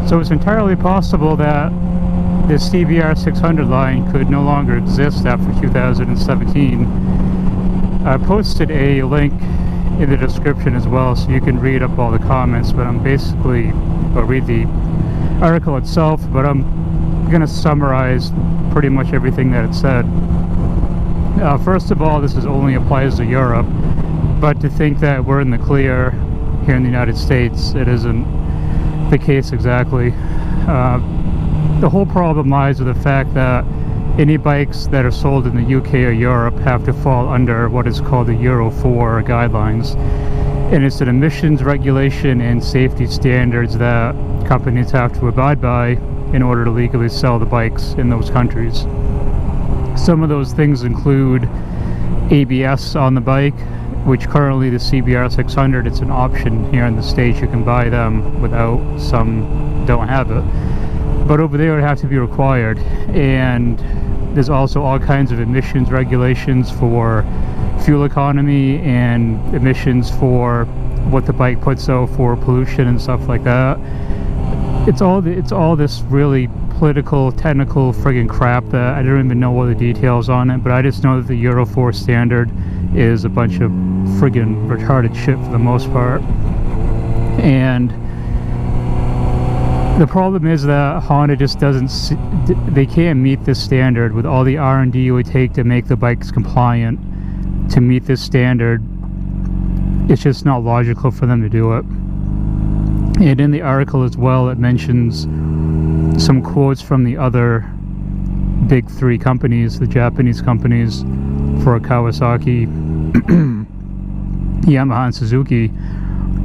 So it's entirely possible that this CBR 600 line could no longer exist after 2017. I posted a link in the description as well, so you can read up all the comments, but I'm basically, or read the article itself, but I'm going to summarize pretty much everything that it said. First of all, this only applies to Europe, but to think that we're in the clear here in the United States, it isn't the case exactly. The whole problem lies with the fact that any bikes that are sold in the UK or Europe have to fall under what is called the Euro 4 guidelines. And it's an emissions regulation and safety standards that companies have to abide by in order to legally sell the bikes in those countries. Some of those things include ABS on the bike, which currently the CBR 600, it's an option here in the States. You can buy them without, some don't have it. But over there it would have to be required. And there's also all kinds of emissions regulations for fuel economy and emissions for what the bike puts out for pollution and stuff like that. It's all this really political, technical friggin' crap that I don't even know all the details on it, but I just know that the Euro 4 standard is a bunch of friggin' retarded shit for the most part. And the problem is that Honda just they can't meet this standard with all the R&D it would take to make the bikes compliant to meet this standard. It's just not logical for them to do it. And in the article as well, it mentions some quotes from the other big three companies, the Japanese companies, for Kawasaki, Yamaha, and Suzuki.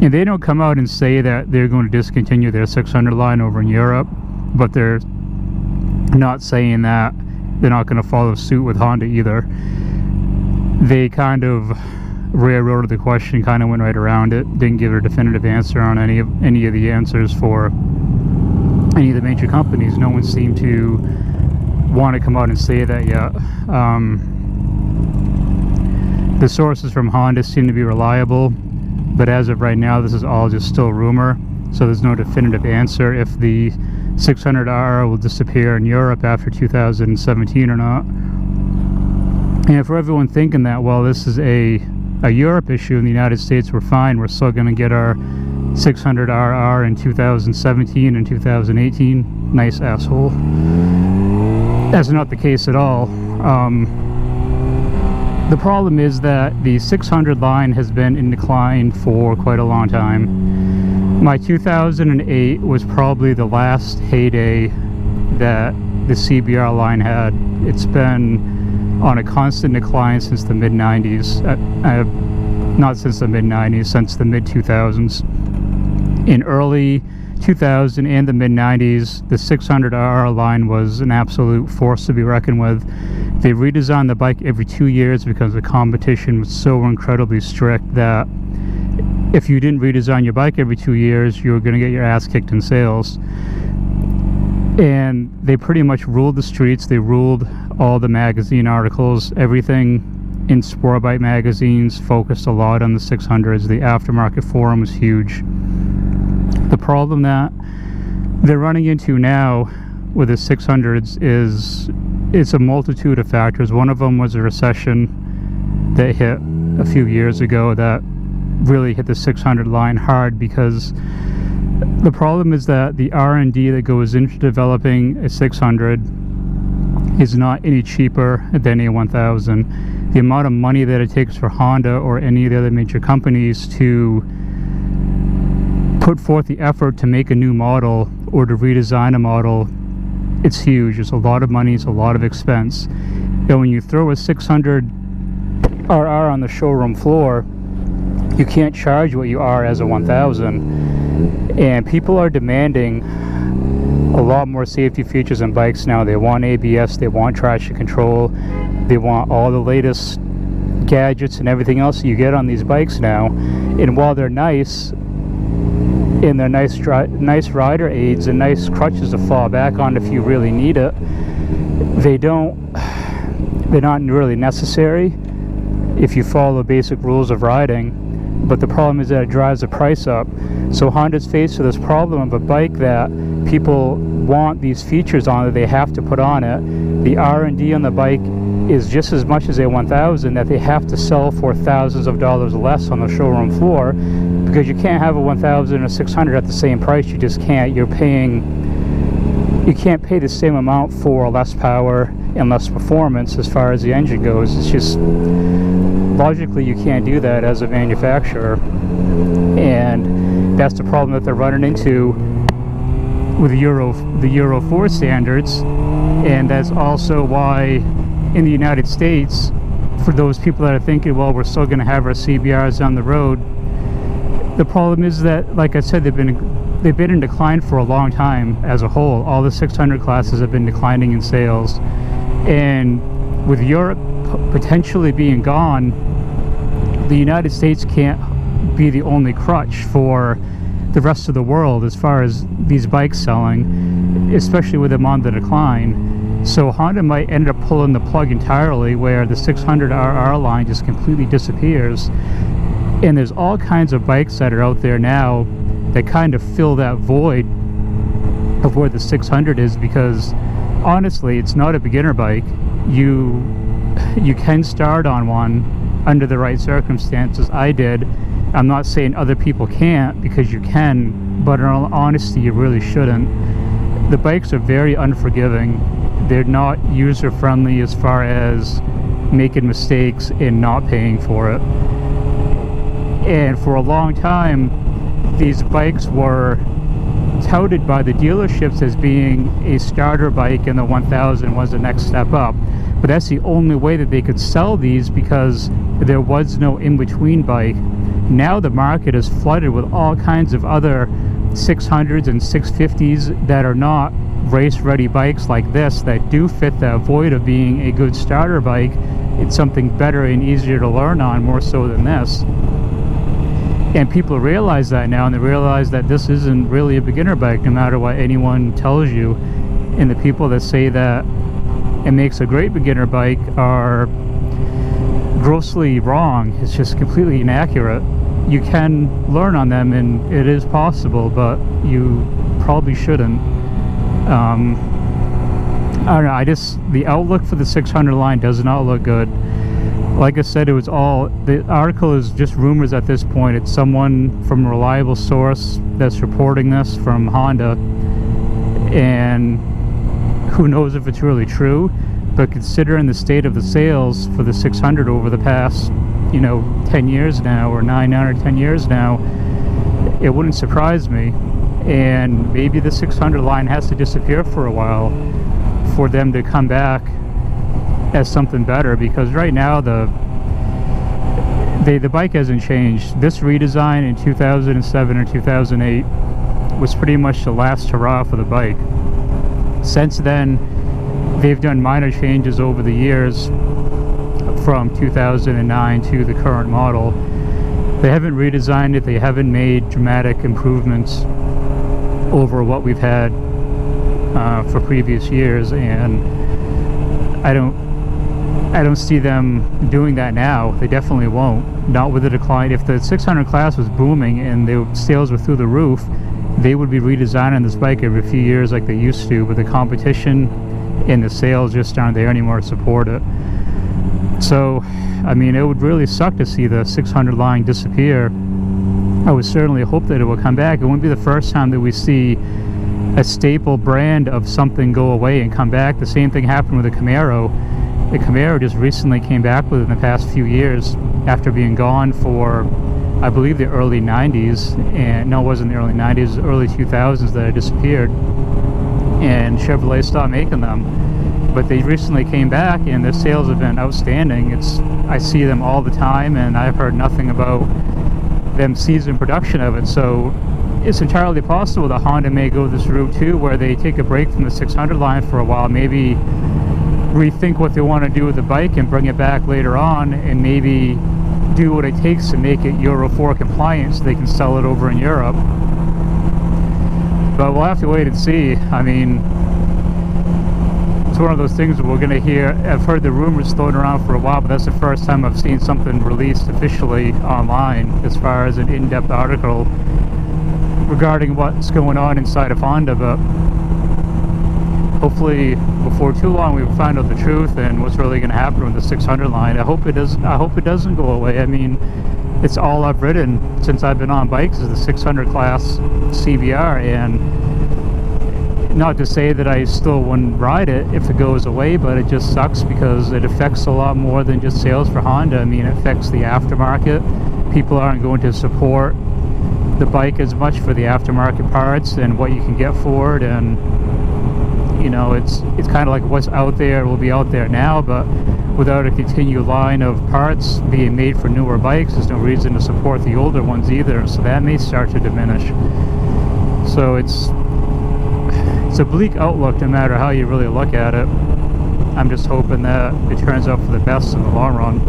And they don't come out and say that they're going to discontinue their 600 line over in Europe, but they're not saying that they're not going to follow suit with Honda either. They kind of railroaded the question, kind of went right around it, didn't give a definitive answer on any of the answers for any of the major companies. No one seemed to want to come out and say that yet. The sources from Honda seem to be reliable, but as of right now, this is all just still rumor, so there's no definitive answer if the 600R will disappear in Europe after 2017 or not. And for everyone thinking that, well, this is a Europe issue, in the United States we're fine, we're still going to get our 600RR in 2017 and 2018, nice asshole. That's not the case at all. The problem is that the 600 line has been in decline for quite a long time. My 2008 was probably the last heyday that the CBR line had. It's been on a constant decline since the mid-90s. Not since the mid-90s, since the mid-2000s. In early 2000 and the mid-90s, the 600RR line was an absolute force to be reckoned with. They redesigned the bike every 2 years because the competition was so incredibly strict that if you didn't redesign your bike every 2 years, you were going to get your ass kicked in sales. And they pretty much ruled the streets. They ruled all the magazine articles. Everything in sport bike magazines focused a lot on the 600s. The aftermarket forum was huge. The problem that they're running into now with the 600s is it's a multitude of factors. One of them was a recession that hit a few years ago that really hit the 600 line hard, because the problem is that the R&D that goes into developing a 600 is not any cheaper than a 1000. The amount of money that it takes for Honda or any of the other major companies to put forth the effort to make a new model or to redesign a model, it's huge. It's a lot of money, it's a lot of expense. And when you throw a 600RR on the showroom floor, you can't charge what you are as a 1000. And people are demanding a lot more safety features in bikes now. They want ABS, they want traction control, they want all the latest gadgets and everything else you get on these bikes now. And while they're nice, and they're nice rider aids and nice crutches to fall back on if you really need it, they're not really necessary if you follow the basic rules of riding. But the problem is that it drives the price up. So Honda's faced with this problem of a bike that people want these features on it they have to put on it. The R&D on the bike is just as much as a 1000 that they have to sell for thousands of dollars less on the showroom floor, because you can't have a 1000 or 600 at the same price. You just can't. You can't pay the same amount for less power and less performance as far as the engine goes. It's just logically you can't do that as a manufacturer, and that's the problem that they're running into with the Euro 4 standards. And that's also why in the United States, for those people that are thinking, well, we're still going to have our CBRs down the road, the problem is that, like I said, they've been in decline for a long time as a whole. All the 600 classes have been declining in sales, and with Europe potentially being gone, the United States can't be the only crutch for the rest of the world as far as these bikes selling, especially with them on the decline. So Honda might end up pulling the plug entirely, where the 600RR line just completely disappears. And there's all kinds of bikes that are out there now that kind of fill that void of where the 600 is, because honestly, it's not a beginner bike. You can start on one under the right circumstances. I did. I'm not saying other people can't, because you can, but in all honesty, you really shouldn't. The bikes are very unforgiving. They're not user-friendly as far as making mistakes and not paying for it. And for a long time, these bikes were touted by the dealerships as being a starter bike, and the 1000 was the next step up. But that's the only way that they could sell these, because there was no in-between bike. Now the market is flooded with all kinds of other 600s and 650s that are not race-ready bikes like this, that do fit that void of being a good starter bike. It's something better and easier to learn on, more so than this. And people realize that now, and they realize that this isn't really a beginner bike, no matter what anyone tells you. And the people that say that it makes a great beginner bike are grossly wrong. It's just completely inaccurate. You can learn on them, and it is possible, but you probably shouldn't. I don't know, the outlook for the 600 line does not look good. Like I said, the article is just rumors at this point. It's someone from a reliable source that's reporting this from Honda, and who knows if it's really true. But considering the state of the sales for the 600 over the past 10 years now, or 9 or 10 years now, it wouldn't surprise me. And maybe the 600 line has to disappear for a while for them to come back as something better, because right now the bike hasn't changed. This redesign in 2007 or 2008 was pretty much the last hurrah for the bike. Since then, they've done minor changes over the years from 2009 to the current model. They haven't redesigned it. They haven't made dramatic improvements over what we've had for previous years, and I don't see them doing that now. They definitely won't. Not with the decline. If the 600 class was booming and the sales were through the roof, they would be redesigning this bike every few years like they used to, but the competition and the sales just aren't there anymore to support it. So, I mean, it would really suck to see the 600 line disappear. I would certainly hope that it will come back. It wouldn't be the first time that we see a staple brand of something go away and come back. The same thing happened with the Camaro. The Camaro just recently came back within the past few years after being gone for, I believe, the early 90s. And no, it wasn't the early 90s, it was the early 2000s that it disappeared. And Chevrolet stopped making them. But they recently came back, and their sales have been outstanding. I see them all the time, and I've heard nothing about them ceasing production of it. So it's entirely possible that Honda may go this route too, where they take a break from the 600 line for a while, maybe rethink what they want to do with the bike and bring it back later on, and maybe do what it takes to make it Euro 4 compliant so they can sell it over in Europe. But we'll have to wait and see. I mean, it's one of those things that we're going to hear. I've heard the rumors floating around for a while, but that's the first time I've seen something released officially online as far as an in-depth article regarding what's going on inside of Honda, but hopefully before too long we will find out the truth and what's really going to happen with the 600 line. I hope it doesn't go away. I mean, it's all I've ridden since I've been on bikes is the 600 class CBR, and not to say that I still wouldn't ride it if it goes away, but it just sucks because it affects a lot more than just sales for Honda. I mean, it affects the aftermarket. People aren't going to support the bike as much for the aftermarket parts and what you can get for it, and you know, it's kind of like what's out there will be out there now, but without a continued line of parts being made for newer bikes, there's no reason to support the older ones either, so that may start to diminish. So it's a bleak outlook no matter how you really look at it. I'm just hoping that it turns out for the best in the long run.